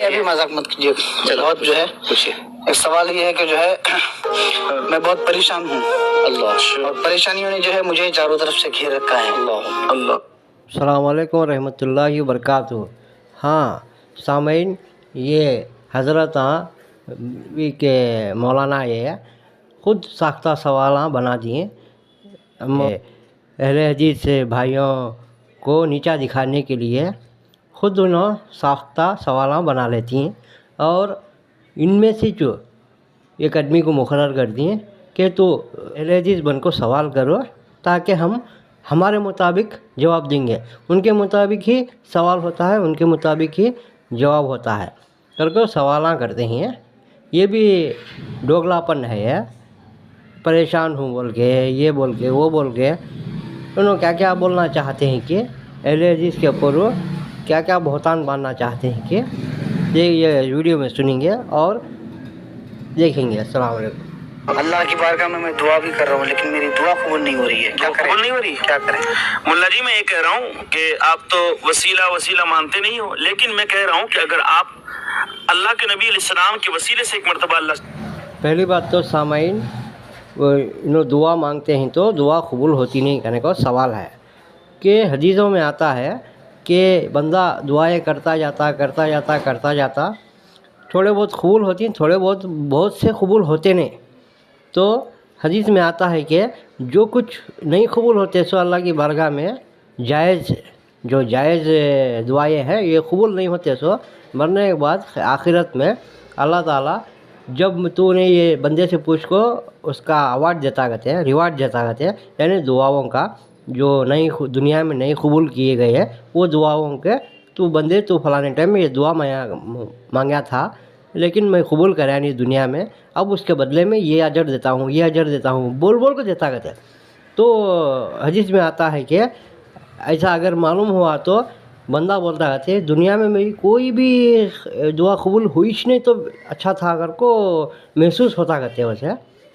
अभी मजाक मत कीजिए। बहुत जो है एक सवाल ये है कि जो है मैं बहुत परेशान हूँ अल्लाह, और परेशानियों ने जो है मुझे चारों तरफ से घेर रखा है अल्लाह अल्लाह। अस्सलाम वालेकुम रहमतुल्लाहि व बरकातुहू। हाँ सामीन, ये हज़रत के मौलाना ये ख़ुद साख्ता सवाल बना दिए अहले हदीस से भाइयों को नीचा दिखाने के लिए। ख़ुद उन्होंने साख्ता सवाल बना लेती हैं और इनमें से जो एक आदमी को मुकर्रर कर दिए कि तो अहले हदीस बन को सवाल करो ताकि हम हमारे मुताबिक जवाब देंगे। उनके मुताबिक ही सवाल होता है, उनके मुताबिक ही जवाब होता है करके सवाल करते हैं। ये भी दोगलापन है। ये परेशान हूँ बोल के, ये बोल के, वो बोल के उन्होंने क्या क्या बोलना चाहते हैं कि अहले हदीस के ऊपर वो क्या क्या बहतान बांधना चाहते हैं कि ये वीडियो में सुनेंगे और देखेंगे। अस्सलाम वालेकुम। अल्लाह की बारगाह में मैं दुआ भी कर रहा हूँ लेकिन मेरी दुआ कबूल नहीं हो रही है। क्या करें? नहीं हो रही, क्या करें? मुल्ला जी, मैं ये कह रहा हूँ कि आप तो वसीला मानते नहीं हो, लेकिन मैं कह रहा हूँ कि अगर आप अल्लाह के नबी अलैहिस्सलाम के वसीले से एक मरतबा अल्लाह। पहली बात तो सामाइन इन्हों दुआ मांगते हैं तो दुआ कबूल होती नहीं कहने का सवाल है कि हदीसों में आता है कि बंदा दुआएं करता जाता थोड़े बहुत कबूल होती हैं, थोड़े बहुत से कबूल होते नहीं। तो हदीस में आता है कि जो कुछ नहीं कबूल होते सो अल्लाह की बारगाह में जायज़ दुआएं हैं ये कबूल नहीं होते सो मरने के बाद आखिरत में अल्लाह ताला जब तूने ये बंदे से पूछ को उसका अवार्ड देता कहते हैं, रिवार्ड देता कहते हैं, यानी दुआओं का जो दुनिया में नहीं कबूल किए गए हैं वो दुआओं के तू बंदे तू फलाने टाइम में ये दुआ मांगा था लेकिन मैं कबूल कराया नहीं दुनिया में, अब उसके बदले में ये अजर देता हूँ, ये अजर देता हूँ बोल को देता कहते हैं। तो हदीस में आता है कि ऐसा अगर मालूम हुआ तो बंदा बोलता कहते दुनिया में मेरी कोई भी दुआ कबूल हुई नहीं तो अच्छा था अगर को महसूस होता कहते वैसे।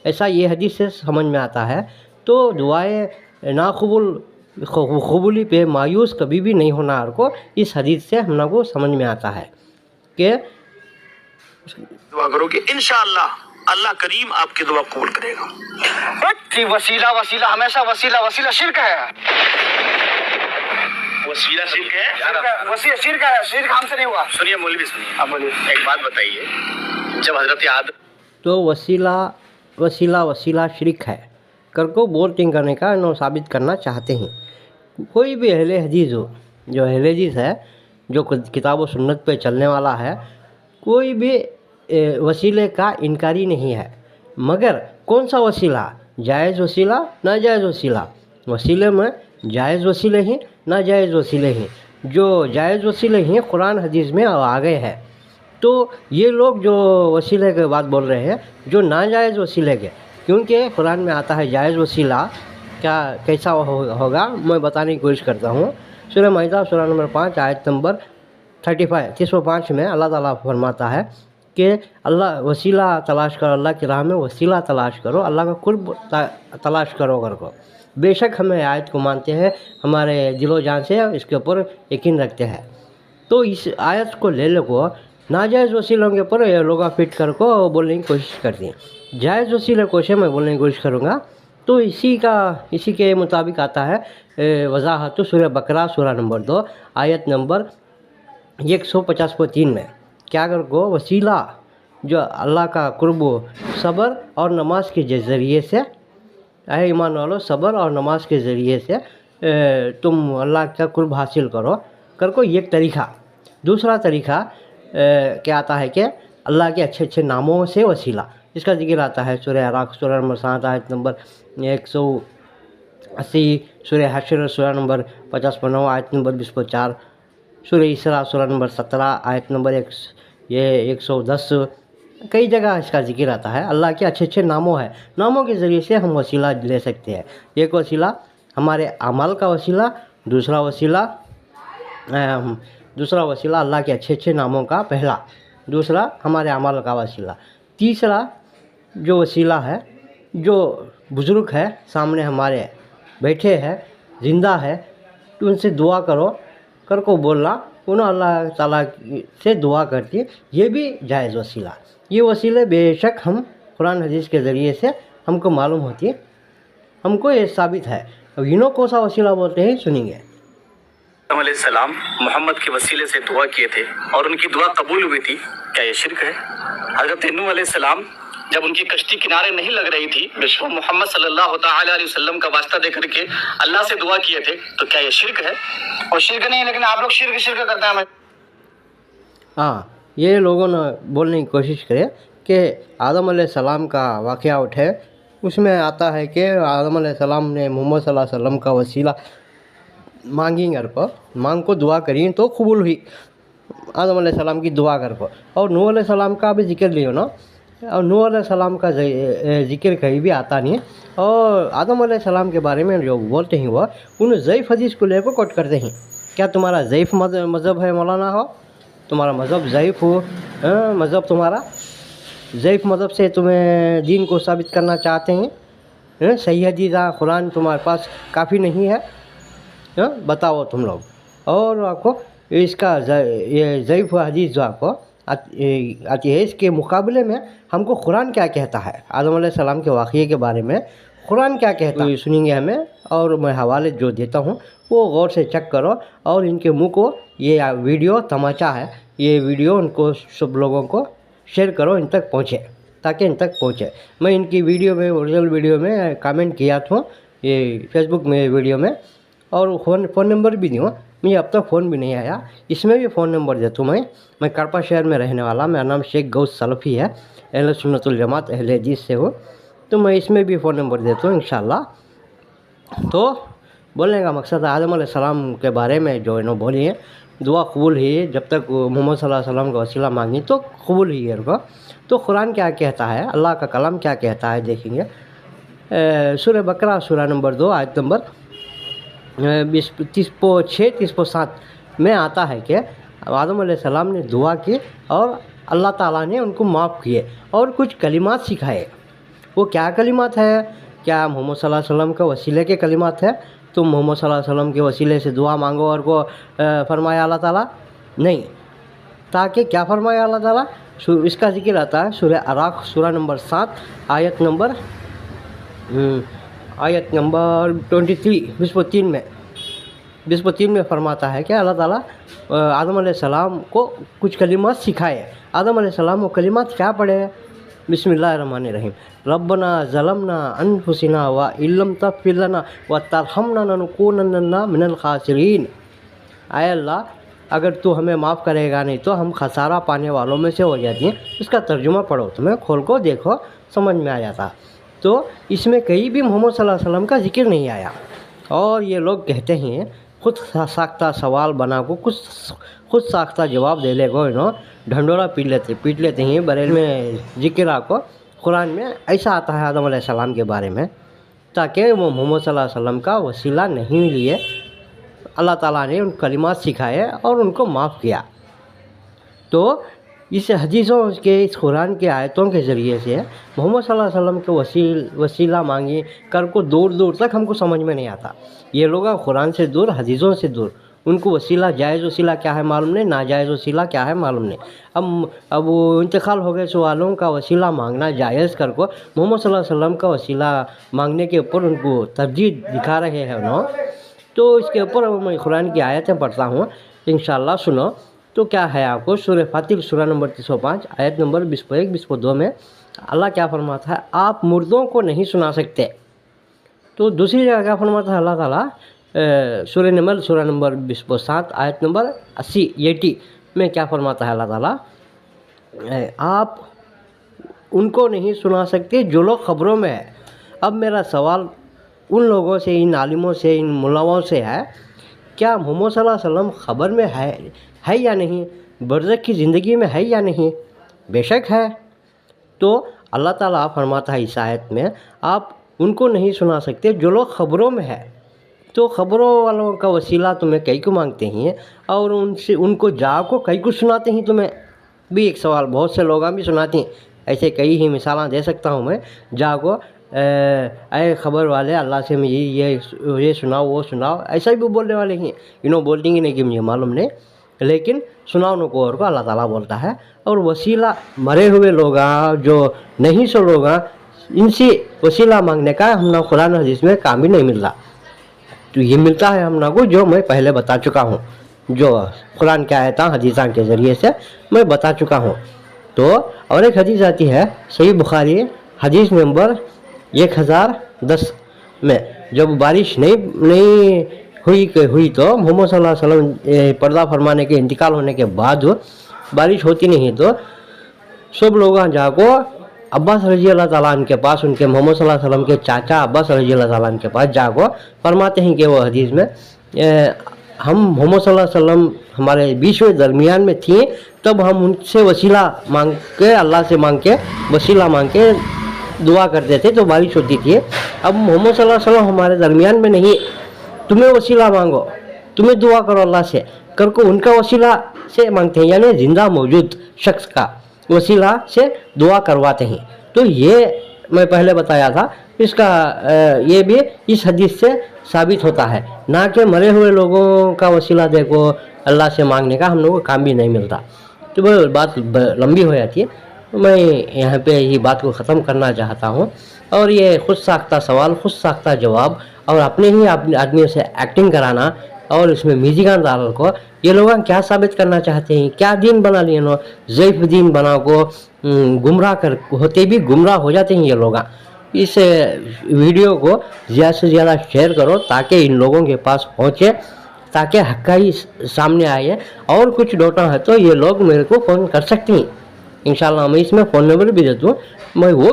ऐसा ये हदीस से समझ में आता है। तो दुआएं ना कबूली पे मायूस कभी भी नहीं होना हर को इस हदीस से हम लोग को समझ में आता है कि दुआ करोगे इंशाअल्लाह अल्लाह करीम आपकी दुआ कबूल करेगा। वसीला हमेशा वसीला शिर्क है। वसीला शिर्क है, शिर्क हमसे नहीं हुआ। सुनिए मौलवी, सुनिए एक बात बताइए, जब हजरत आदम तो वसीला शिर्क है कर को बोर्टिंग करने का नो साबित करना चाहते हैं। कोई भी अहले हदीस हो, जो अहले हदीस है जो किताब व सुन्नत पे चलने वाला है, कोई भी वसीले का इनकारी नहीं है। मगर कौन सा वसीला, जायज़ वसीला नाजायज़ वसीला, वसीले में जायज़ वसीले हैं नाजायज़ वसीले हैं। जो जायज़ वसीले हैं कुरान हदीस में आ गए हैं। तो ये लोग जो वसीले के बात बोल रहे हैं जो नाजायज़ वसीले के, क्योंकि कुरान में आता है जायज़ वसीला क्या कैसा होगा मैं बताने की कोशिश करता हूँ। सूरह माइदा सूरह नंबर 5 आयत नंबर 305 में अल्लाह ताला फरमाता है कि अल्लाह वसीला तलाश करो, अल्लाह की राह में वसीला तलाश करो, अल्लाह का कुर्ब तलाश करो कर को। बेशक हमें आयत को मानते हैं, हमारे दिलो जान से इसके ऊपर यकीन रखते हैं। तो इस आयत को ले लो को नाजायज़ वसीलों के ऊपर ये लोग फिट कर को बोलने की कोशिश करती हैं। जायज़ वसीले को से मैं बोलने की कोशिश करूँगा तो इसी के मुताबिक आता है वजाहत सूरह बकरा सूरह नंबर 2 आयत नंबर 153 में क्या कर को वसीला जो अल्लाह का कुर्ब सब्र और नमाज के ज़रिए से आए ईमान वालों, सब्र और नमाज के ज़रिए से तुम अल्लाह का कुर्ब हासिल करो कर को एक तरीक़ा। दूसरा तरीक़ा क्या आता है कि अल्लाह के अच्छे नामों से वसीला, इसका जिक्र आता है सूरह अराक सूरह नंबर 7 आयत नंबर 180, सूरह हशर सूरह नंबर 55 आयत नंबर 24, सूरह इसरा सूरह नंबर 17 आयत नंबर 110। कई जगह इसका जिक्र आता है। अल्लाह के अच्छे नामों के ज़रिए से हम वसीला ले सकते हैं। एक वसीला हमारे अमल का वसीला, दूसरा वसीला अल्लाह के अच्छे नामों का पहला, दूसरा हमारे अमल का वसीला, तीसरा जो वसीला है जो बुज़ुर्ग है सामने हमारे बैठे हैं ज़िंदा है तो उनसे दुआ करो कर को बोलना, उन्होंने अल्लाह ताला से दुआ करती, ये भी जायज़ वसीला। ये वसीले बेशक हम कुरान हदीस के ज़रिए से हमको मालूम होती है, हमको ये साबित है। अब इन्हों कौन सा वसीला बोलते हैं सुनेंगे। सलाम मोहम्मद के वसीले से दुआ किए थे और उनकी दुआ कबूल हुई थी, क्या ये शिरक है? हजरत नूह अलैहिस्सलाम जब उनकी कश्ती किनारे नहीं लग रही थी, विश्व मोहम्मद सल्लल्लाहु ताला अलैहि वसल्लम का वास्ता दे करके अल्लाह से दुआ किए थे, तो क्या ये शिरक है? और शिरक नहीं, लेकिन आप लोग शिरक करते हैं। हाँ, ये लोगों ने बोलने की कोशिश करे कि आदम अलैहिस्सलाम का वाक़या उठे, उसमें आता है कि आदम अलैहिस्सलाम ने मोहम्मद सल्लल्लाहु अलैहि वसल्लम का वसीला मांगी घर पर, मांग को दुआ करी तो कबूल हुई आदम अलैहिस्सलाम की दुआ घर पर। और नूह अलैहिस्सलाम का भी जिक्र लियो ना, और नूह अलैहिस्सलाम का जिक्र कहीं भी आता नहीं है। और आदम अलैहिस्सलाम के बारे में जो बोलते हैं वह उन ज़ईफ़ हदीस को लेकर कोट करते हैं। क्या तुम्हारा ज़ईफ़ मज़हब है मौलाना हो, तुम्हारा मज़हब ज़ईफ़ हो, मज़हब तुम्हारा ज़ईफ़ मज़हब से तुम्हें दीन को साबित करना चाहते हैं, सही हदीस कुरान तुम्हारे पास काफ़ी नहीं है, बताओ तुम लोग। और आपको इसका ये ज़ईफ़ हदीस जो आपको आती है, इसके मुकाबले में हमको कुरान क्या कहता है, आदम अलैहिस्सलाम के वाक़ये के बारे में कुरान क्या कहता है सुनेंगे हमें। और मैं हवाले जो देता हूँ वो गौर से चेक करो, और इनके मुंह को ये वीडियो तमाचा है, ये वीडियो उनको सब लोगों को शेयर करो, इन तक पहुँचे, ताकि इन तक पहुँचे। मैं इनकी वीडियो में, ओरिजिनल वीडियो में कमेंट किया था ये फेसबुक में वीडियो में, और फ़ोन नंबर भी दूँ, मुझे अब तक फ़ोन भी नहीं आया। इसमें भी फ़ोन नंबर देता हूँ। मैं कड़पा शहर में रहने वाला, मेरा नाम शेख गौस सलफ़ी है, अहले सुन्नतुल जमात अहले हदीस से हो, तो मैं इसमें भी फ़ोन नंबर देता हूँ इंशाल्लाह। तो बोलने का मकसद आदम अलैहिस्सलाम के बारे में जो इन्होंने बोली है, दुआ कबूल ही जब तक मोहम्मद सल्लल्लाहु अलैहि वसल्लम का वसीला मांगी तो कबूल ही है उनको। तो कुरान क्या कहता है, अल्लाह का कलाम क्या कहता है देखेंगे। सूरह बकरा सूरह नंबर 2 आयत नंबर 30-7 में आता है कि आदम अलैहिस्सलाम ने दुआ की और अल्लाह ताला ने उनको माफ़ किए और कुछ कलिमात सिखाए। वो क्या कलिमात है? क्या मोहम्मद सल्लल्लाहु अलैहि वसल्लम के वसीले के कलिमात है? तुम मोहम्मद सल्लल्लाहु अलैहि वसल्लम के वसीले से दुआ मांगो और को फरमाया अल्लाह ताला? नहीं। ताकि क्या फरमाया अल्लाह ताला? इसका जिक्र आता है सूरह अराफ सूरह नंबर 7 आयत नंबर 23 विस्व 3 में फरमाता है कि अल्लाह ताला आदम अलैहिस्सलाम को कुछ कलिमात सिखाए। आदम अलैहिस्सलाम वो कलिमात क्या पढ़े? बिस्मिल्लाहिर्रहमानिर्रहीम, रब्बना ज़लमना अनफुसिना व इल्लम तग़फिर लना व तरहमना लनकूनन्ना मिनल खासिरीन। आय अल्लाह, अगर तू हमें माफ़ करेगा नहीं तो हम खसारा पाने वालों में से हो जाती हैं। इसका तर्जुमा पढ़ो, तुम्हें खोल को देखो, समझ में आ जाता। तो इसमें कहीं भी मोहम्मद सल्लल्लाहु अलैहि वसल्लम का जिक्र नहीं आया। और ये लोग कहते हैं खुद साख्ता सवाल बना को खुद साख्ता जवाब दे ले को इन्होंने ढंडोरा पीट लेते हैं। बरेल में जिक्र को कुरान में ऐसा आता है आदम अलैहिस्सलाम के बारे में, ताकि वो मोहम्मद सल्लल्लाहु अलैहि वसल्लम का वसीला नहीं लिए, अल्लाह ताला ने उन कलिमात सिखाए और उनको माफ़ किया। तो इस हदीसों के, इस कुरान के आयतों के ज़रिए से मोहम्मद सल्लल्लाहु अलैहि वसल्लम के वसीला मांगी कर को दूर दूर तक हमको समझ में नहीं आता। ये लोग कुरान से दूर, हदीसों से दूर, उनको वसीला, जायज़ वसीला क्या है मालूम नहीं, नाजायज़ वसीला क्या है मालूम नहीं। अब वो इंतकाल हो गए सवालों का वसीला मांगना जायज़ कर को मोहम्मद सल्लल्लाहु अलैहि वसल्लम का वसीला मांगने के ऊपर उनको तरजीह दिखा रहे हैं उन्होंने। तो इसके ऊपर मैं कुरान की आयतें पढ़ता हूँ इंशाअल्लाह, सुनो। तो क्या है आपको सूरह फातिर सूरह नंबर 305 आयत नंबर 21-22 में अल्लाह क्या फरमाता है? आप मुर्दों को नहीं सुना सकते। तो दूसरी जगह क्या फरमाता है अल्लाह ताला? सूरह नमल सूरह नंबर 27 आयत नंबर 80 में क्या फरमाता है अल्लाह ताला? आप उनको नहीं सुना सकते जो लोग ख़बरों में है। अब मेरा सवाल उन लोगों से, इन आलिमों से, इन मुलाओं से है, क्या मोहम्मद सल्लल्लाहु अलैहि वसल्लम ख़बर में है या नहीं? बरज़ख की ज़िंदगी में है या नहीं? बेशक है। तो अल्लाह ताला फरमाता है इस आयत में, आप उनको नहीं सुना सकते जो लोग ख़बरों में है। तो ख़बरों वालों का वसीला तुम्हें कई को मांगते हैं और उनसे उनको जा को कई को सुनाते हैं। तुम्हें भी एक सवाल बहुत से लोग भी सुनाते हैं, ऐसे कई ही मिसाल दे सकता हूँ मैं। जा को अरे ख़बर वाले अल्लाह से मुझे ये सुनाओ वो सुनाओ, ऐसा भी बोलने वाले हैं। इन्हों बोल देंगे नहीं कि मुझे मालूम नहीं, लेकिन सुनाओ को और को अल्लाह ताला बोलता है। और वसीला मरे हुए लोग जो नहीं सो लोग इनसे वसीला मांगने का हमने कुरान हदीस में काम भी नहीं मिलता। तो ये मिलता है हमने को जो मैं पहले बता चुका हूँ, जो कुरान के आयता हदीसा के ज़रिए से मैं बता चुका हूँ। तो और एक हदीस आती है सही बुखारी हदीस नंबर 1010 में, जब बारिश नहीं हुई तो मोहम्मद सल्लल्लाहु अलैहि वसल्लम पर्दा फरमाने के इंतकाल होने के बाद बारिश होती नहीं तो सब लोग जाको अब्बास रजी अल्लाह ताला अन्हु के पास, उनके मोहम्मद सल्लल्लाहु अलैहि वसल्लम के चाचा अब्बास रजी अल्लाह ताला अन्हु के पास जाको फरमाते हैं कि वो हदीस में हम मोहम्मद सल्लल्लाहु अलैहि वसल्लम हमारे बीच में दरमियान में थी, तब हम उनसे वसीला मांग के अल्लाह से मांग के वसीला मांग के दुआ करते थे तो बारिश होती थी। अब मोहम्मद सल्लल्लाहु अलैहि वसल्लम हमारे दरमियान में नहीं, तुम्हें वसीला मांगो, तुम्हें दुआ करो अल्लाह से करके उनका वसीला से मांगते हैं, यानी जिंदा मौजूद शख्स का वसीला से दुआ करवाते हैं। तो ये मैं पहले बताया था, इसका ये भी इस हदीस से साबित होता है, ना कि मरे हुए लोगों का वसीला देखो अल्लाह से मांगने का हम लोगों को काम भी नहीं मिलता। तो वो बात लंबी हो जाती है, मैं यहाँ पे ये बात को ख़त्म करना चाहता हूँ। और ये खुद साख्ता सवाल, खुद साख्ता जवाब और अपने ही आदमियों से एक्टिंग कराना और इसमें म्यूजिका डाल को ये लोग क्या साबित करना चाहते हैं, क्या दीन बना लिए नो, ज़ईफ़ दीन बना को गुमराह कर होते भी गुमराह हो जाते हैं ये लोग। इस वीडियो को ज़्यादा से ज़्यादा शेयर करो ताकि इन लोगों के पास पहुँचे, ताकि हक़ाई सामने आए। और कुछ डाउट है तो ये लोग मेरे को फ़ोन कर सकते हैं, इंशाल्लाह मैं इसमें फ़ोन नंबर भी देता हूँ, मैं वो